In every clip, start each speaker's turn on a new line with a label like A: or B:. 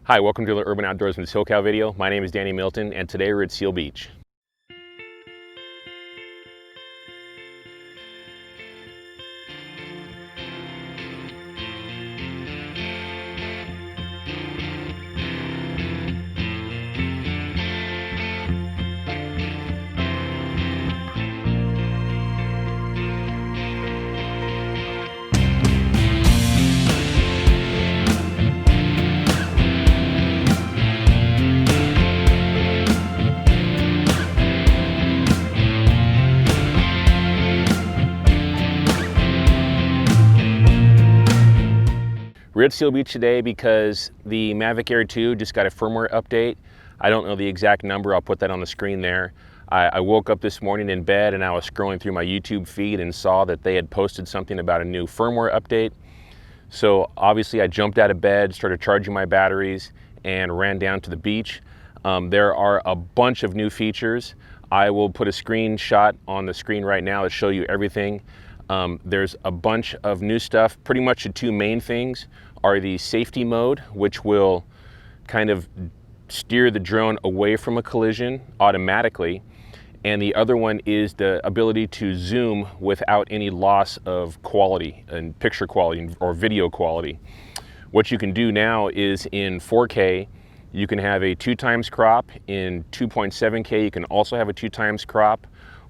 A: Hi, welcome to the Urban Outdoorsman SoCal video. My name is Danny Milton, and today we're at Seal Beach. We're at Seal Beach today because the Mavic Air 2 just got a firmware update. I don't know the exact number, I'll put that on the screen there. I woke up this morning in bed and I was scrolling through my YouTube feed and saw that they had posted something about a new firmware update. So obviously I jumped out of bed, started charging my batteries, and ran down to the beach. There are a bunch of new features. I will put a screenshot on the screen right now to show you everything. There's a bunch of new stuff. Pretty much the two main things are the safety mode, which will kind of steer the drone away from a collision automatically. And the other one is the ability to zoom without any loss of quality and picture quality or video quality. What you can do now is in 4K, you can have a 2x crop. In 2.7K, you can also have a 2x crop.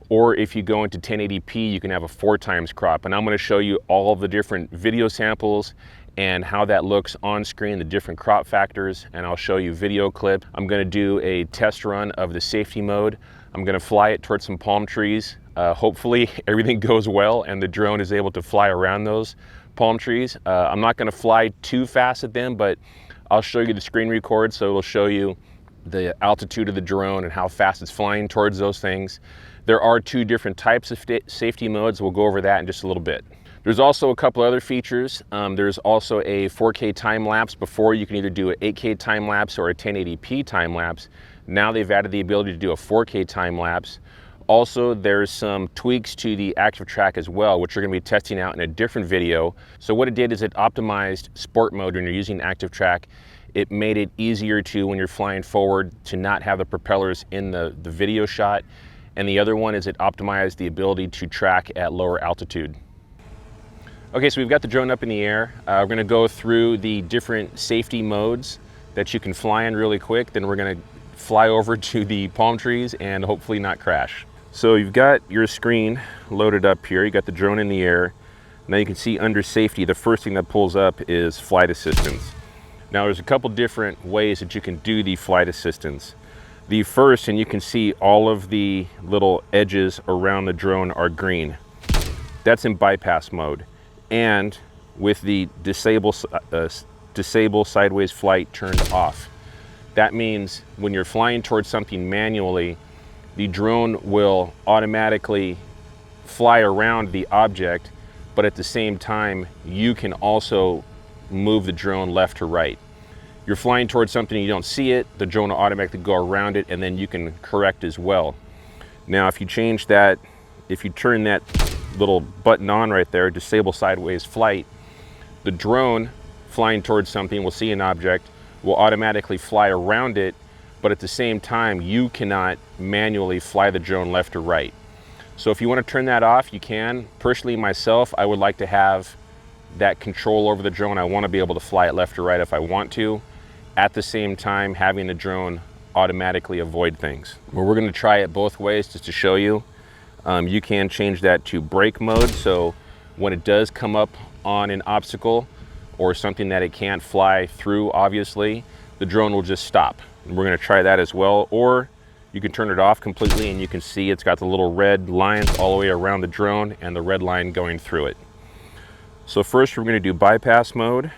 A: Or if you go into 1080p, you can have a 4x crop. And I'm going to show you all of the different video samples and how that looks on screen, the different crop factors, and I'll show you video clip. I'm going to do a test run of the safety mode. I'm going to fly it towards some palm trees. Hopefully everything goes well and the drone is able to fly around those palm trees. I'm not going to fly too fast at them, but I'll show you the screen record, so it'll show you the altitude of the drone and how fast it's flying towards those things. There are two different types of safety modes. We'll go over that in just a little bit. There's also a couple other features. There's also a 4K time lapse. Before, you can either do an 8K time lapse or a 1080p time lapse. Now they've added the ability to do a 4K time lapse. Also, there's some tweaks to the active track as well, which we're going to be testing out in a different video. So what it did is it optimized sport mode when you're using active track. It made it easier to, when you're flying forward, to not have the propellers in the video shot. And the other one is it optimized the ability to track at lower altitude. Okay, so we've got the drone up in the air. We're gonna go through the different safety modes that you can fly in really quick. Then we're gonna fly over to the palm trees and hopefully not crash. So you've got your screen loaded up here. You got the drone in the air. Now you can see under safety, the first thing that pulls up is flight assistance. Now there's a couple different ways that you can do the flight assistance. The first, and you can see all of the little edges around the drone are green. That's in bypass mode. And with the disable sideways flight turned off. That means when you're flying towards something manually, the drone will automatically fly around the object, but at the same time, you can also move the drone left to right. You're flying towards something, you don't see it, the drone will automatically go around it, and then you can correct as well. Now, if you change that, if you turn that little button on right there, disable sideways flight, the drone flying towards something will see an object, will automatically fly around it, but at the same time, you cannot manually fly the drone left or right. So if you want to turn that off, you can. Personally, myself, I would like to have that control over the drone. I want to be able to fly it left or right if I want to, at the same time having the drone automatically avoid things. Well, we're going to try it both ways just to show you. You can change that to brake mode, so when it does come up on an obstacle or something that it can't fly through, obviously, the drone will just stop. And we're going to try that as well. Or you can turn it off completely and you can see it's got the little red lines all the way around the drone and the red line going through it. So first we're going to do bypass mode.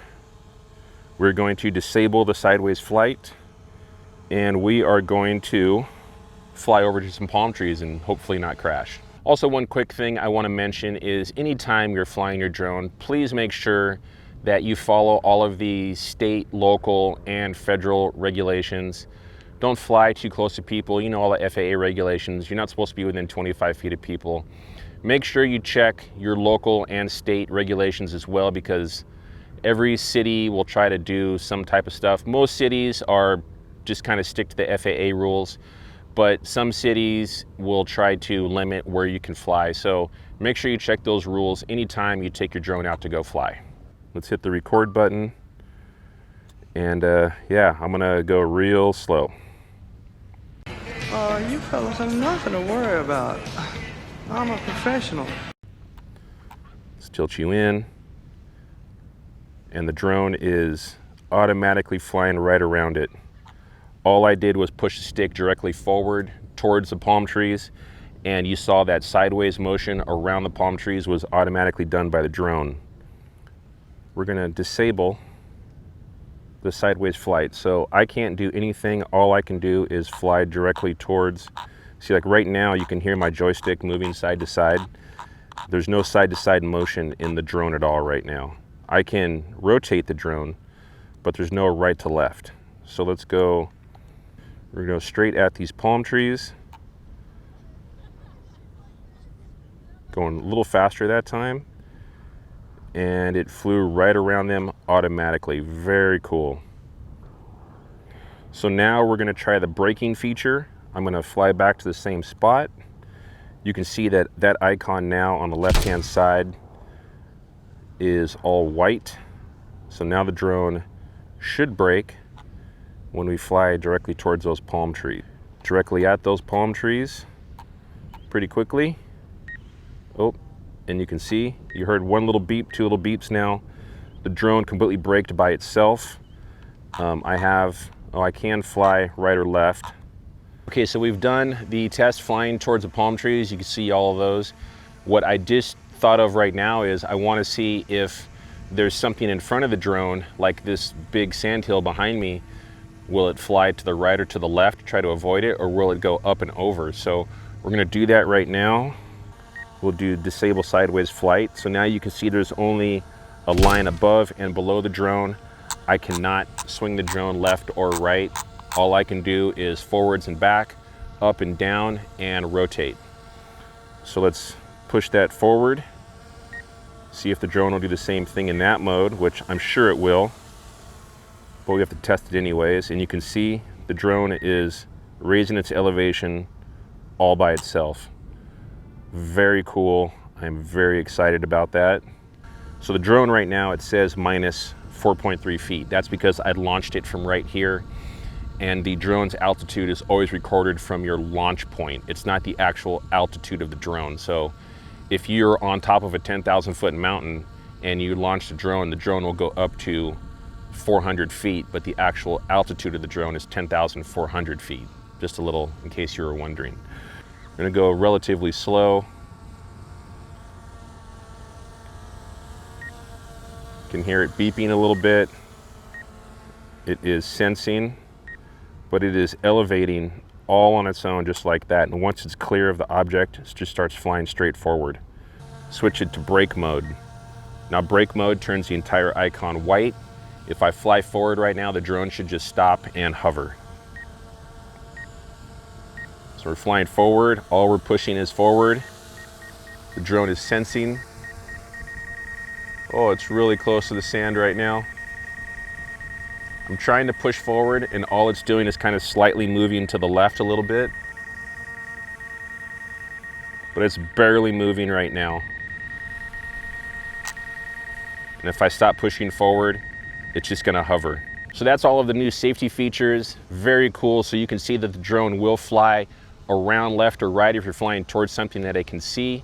A: We're going to disable the sideways flight, and we are going to fly over to some palm trees and hopefully not crash. Also, one quick thing I want to mention is anytime you're flying your drone, please make sure that you follow all of the state, local, and federal regulations. Don't fly too close to people. You know all the FAA regulations. You're not supposed to be within 25 feet of people. Make sure you check your local and state regulations as well, because Every city will try to do some type of stuff. Most cities are just kind of stick to the FAA rules, but some cities will try to limit where you can fly. So make sure you check those rules anytime you take your drone out to go fly. Let's hit the record button. And yeah, I'm gonna go real slow.
B: You fellas have nothing to worry about. I'm a professional.
A: Let's tilt you in. And the drone is automatically flying right around it. All I did was push the stick directly forward towards the palm trees, and you saw that sideways motion around the palm trees was automatically done by the drone. We're gonna disable the sideways flight. So I can't do anything. All I can do is fly directly towards, see, like right now you can hear my joystick moving side to side. There's no side to side motion in the drone at all right now. I can rotate the drone, but there's no right to left. So let's go, we're gonna go straight at these palm trees. Going a little faster that time. And it flew right around them automatically. Very cool. So now we're gonna try the braking feature. I'm gonna fly back to the same spot. You can see that that icon now on the left-hand side is all white. So now the drone should brake when we fly directly towards those palm trees. Directly at those palm trees, pretty quickly. Oh, and you can see, you heard one little beep, two little beeps now. The drone completely braked by itself. I can fly right or left. Okay, so we've done the test flying towards the palm trees. You can see all of those. What I just thought of right now is I want to see if there's something in front of the drone, like this big sandhill behind me. Will it fly to the right or to the left to try to avoid it, or will it go up and over? So we're gonna do that right now. We'll do disable sideways flight. So now you can see there's only a line above and below the drone. I cannot swing the drone left or right. All I can do is forwards and back, up and down, and rotate. So let's push that forward. See if the drone will do the same thing in that mode, which I'm sure it will, but we have to test it anyways. And you can see the drone is raising its elevation all by itself. Very cool. I'm very excited about that. So the drone right now, it says minus 4.3 feet. That's because I'd launched it from right here, and the drone's altitude is always recorded from your launch point. It's not the actual altitude of the drone. So if you're on top of a 10,000 foot mountain and you launch the drone will go up to 400 feet, but the actual altitude of the drone is 10,400 feet. Just a little, in case you were wondering. I'm gonna go relatively slow. You can hear it beeping a little bit. It is sensing, but it is elevating all on its own just like that. And once it's clear of the object, it just starts flying straight forward. Switch it to brake mode. Now brake mode turns the entire icon white. If I fly forward right now, the drone should just stop and hover. So we're flying forward, all we're pushing is forward. The drone is sensing. Oh, it's really close to the sand right now. I'm trying to push forward, and all it's doing is kind of slightly moving to the left a little bit. But it's barely moving right now. And if I stop pushing forward, it's just gonna hover. So that's all of the new safety features. Very cool. So you can see that the drone will fly around left or right if you're flying towards something that it can see.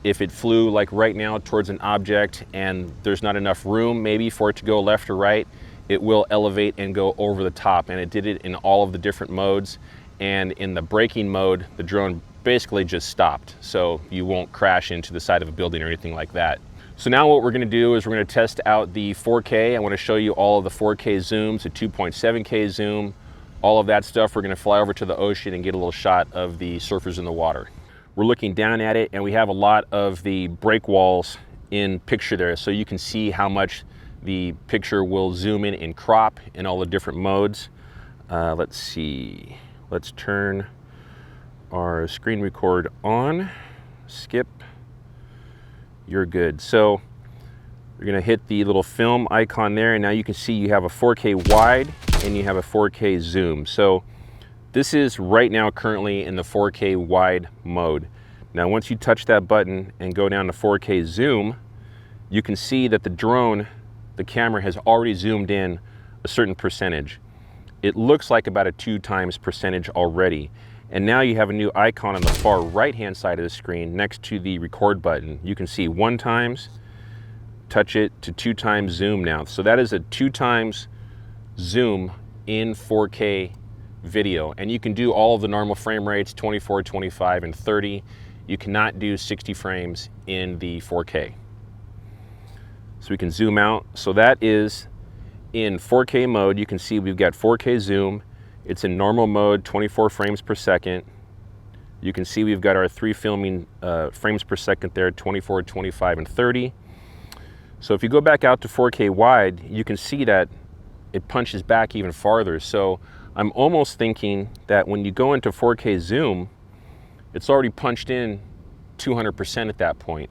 A: If it flew like right now towards an object and there's not enough room maybe for it to go left or right, it will elevate and go over the top. And it did it in all of the different modes. And in the braking mode, the drone basically just stopped. So you won't crash into the side of a building or anything like that. So now what we're gonna do is we're gonna test out the 4K. I wanna show you all of the 4K zooms, a 2.7K zoom, all of that stuff. We're gonna fly over to the ocean and get a little shot of the surfers in the water. We're looking down at it, and we have a lot of the break walls in picture there, so you can see how much the picture will zoom in and crop in all the different modes. Let's see, let's turn our screen record on. Skip, you're good. So You're gonna hit the little film icon there, and now you can see you have a 4K wide and you have a 4K zoom. So this is right now currently in the 4K wide mode. Now once you touch that button and go down to 4K zoom, you can see that the drone, the camera has already zoomed in a certain percentage. It looks like about a 2x percentage already. And now you have a new icon on the far right hand side of the screen next to the record button. You can see 1x, touch it to 2x zoom now. So that is a 2x zoom in 4K video. And you can do all of the normal frame rates, 24, 25, and 30. You cannot do 60 frames in the 4K. So we can zoom out. So that is in 4K mode. You can see we've got 4K zoom. It's in normal mode, 24 frames per second. You can see we've got our 3 filming frames per second there, 24, 25, and 30. So if you go back out to 4K wide, you can see that it punches back even farther. So I'm almost thinking that when you go into 4K zoom, it's already punched in 200% at that point.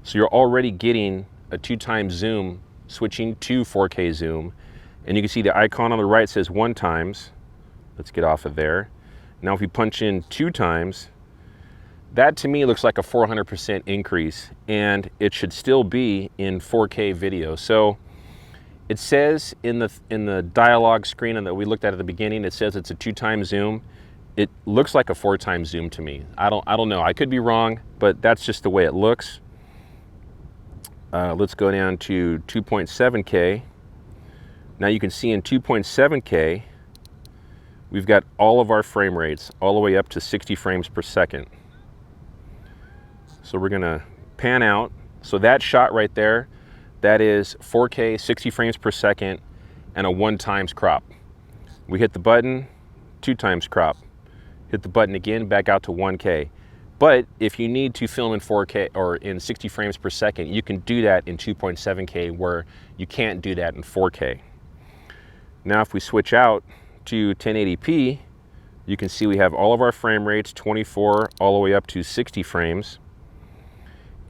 A: So you're already getting a 2x zoom switching to 4K zoom. And you can see the icon on the right says 1x. Let's get off of there. Now if we punch in 2x, that to me looks like a 400% increase, and it should still be in 4K video. So it says in the dialog screen that we looked at the beginning, it says it's a 2x zoom. It looks like a 4x zoom to me. I don't know. I could be wrong, but that's just the way it looks. Let's go down to 2.7K. Now you can see in 2.7K, we've got all of our frame rates all the way up to 60 frames per second. So we're gonna pan out. So that shot right there, that is 4K, 60 frames per second, and a 1x crop. We hit the button, 2x crop. Hit the button again, back out to 1K. But if you need to film in 4K or in 60 frames per second, you can do that in 2.7K where you can't do that in 4K. Now if we switch out to 1080p, you can see we have all of our frame rates, 24 all the way up to 60 frames.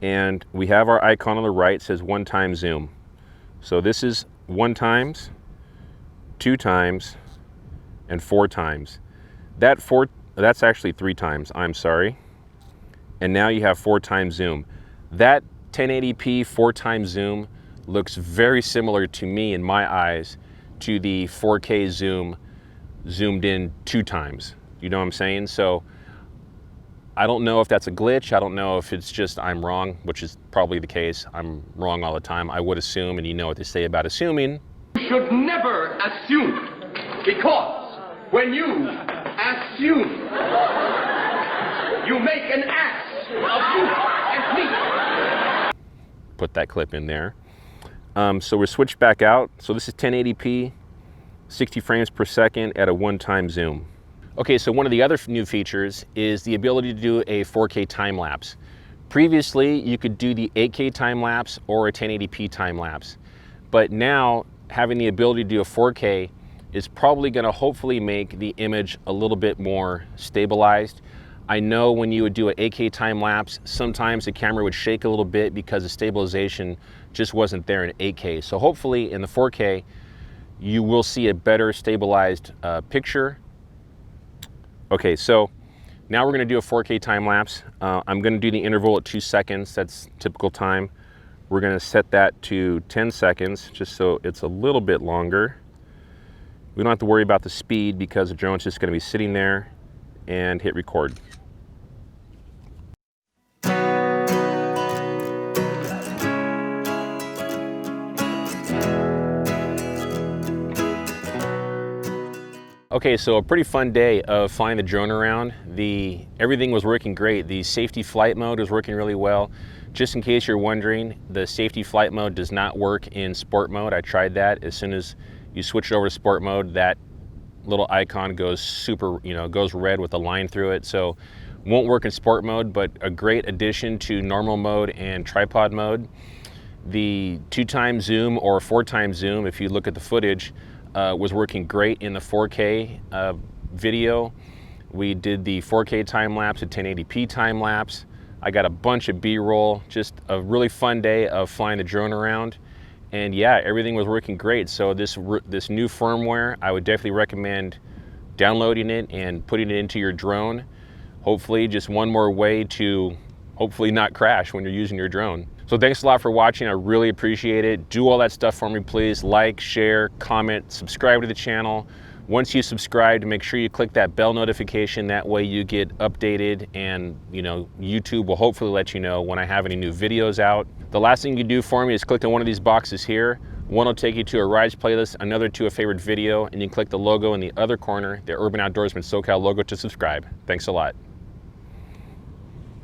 A: And we have our icon on the right, says 1x zoom. So this is 1x, 2x, and 4x. That's actually 3x, I'm sorry. And now you have 4x zoom. That 1080p 4x zoom looks very similar to me in my eyes to the 4K zoom zoomed in 2x. You know what I'm saying? So I don't know if that's a glitch. I don't know if it's just I'm wrong, which is probably the case. I'm wrong all the time. I would assume, and you know what they say about assuming.
C: You should never assume, because when you assume, you make an ass of you and me.
A: Put that clip in there. So we're switched back out. So this is 1080p, 60 frames per second at a 1x zoom. Okay, so one of the other new features is the ability to do a 4K time lapse. Previously, you could do the 8K time lapse or a 1080p time lapse. But now, having the ability to do a 4K is probably gonna hopefully make the image a little bit more stabilized. I know when you would do an 8K time lapse, sometimes the camera would shake a little bit because the stabilization just wasn't there in 8K. So hopefully in the 4K, you will see a better stabilized picture. Okay, so now we're gonna do a 4K time lapse. I'm gonna do the interval at 2 seconds, that's typical time. We're gonna set that to 10 seconds, just so it's a little bit longer. We don't have to worry about the speed because the drone's just gonna be sitting there, and hit record. Okay, so a pretty fun day of flying the drone around. Everything was working great. The safety flight mode was working really well. Just in case you're wondering, the safety flight mode does not work in sport mode. I tried that. As soon as you switch over to sport mode, that little icon goes goes red with a line through it. So won't work in sport mode, but a great addition to normal mode and tripod mode. The 2x zoom or 4x zoom, if you look at the footage, was working great in the 4K video. We did the 4K time lapse, a 1080p time lapse. I got a bunch of B-roll, just a really fun day of flying the drone around. And yeah, everything was working great. So this new firmware, I would definitely recommend downloading it and putting it into your drone. Hopefully just one more way to hopefully not crash when you're using your drone. So thanks a lot for watching. I really appreciate it. Do all that stuff for me, please. Like, share, comment, subscribe to the channel. Once you subscribe, make sure you click that bell notification. That way you get updated, and YouTube will hopefully let you know when I have any new videos out. The last thing you do for me is click on one of these boxes here. One will take you to a rides playlist, another to a favorite video, and you can click the logo in the other corner, the Urban Outdoorsman SoCal logo, to subscribe. Thanks a lot.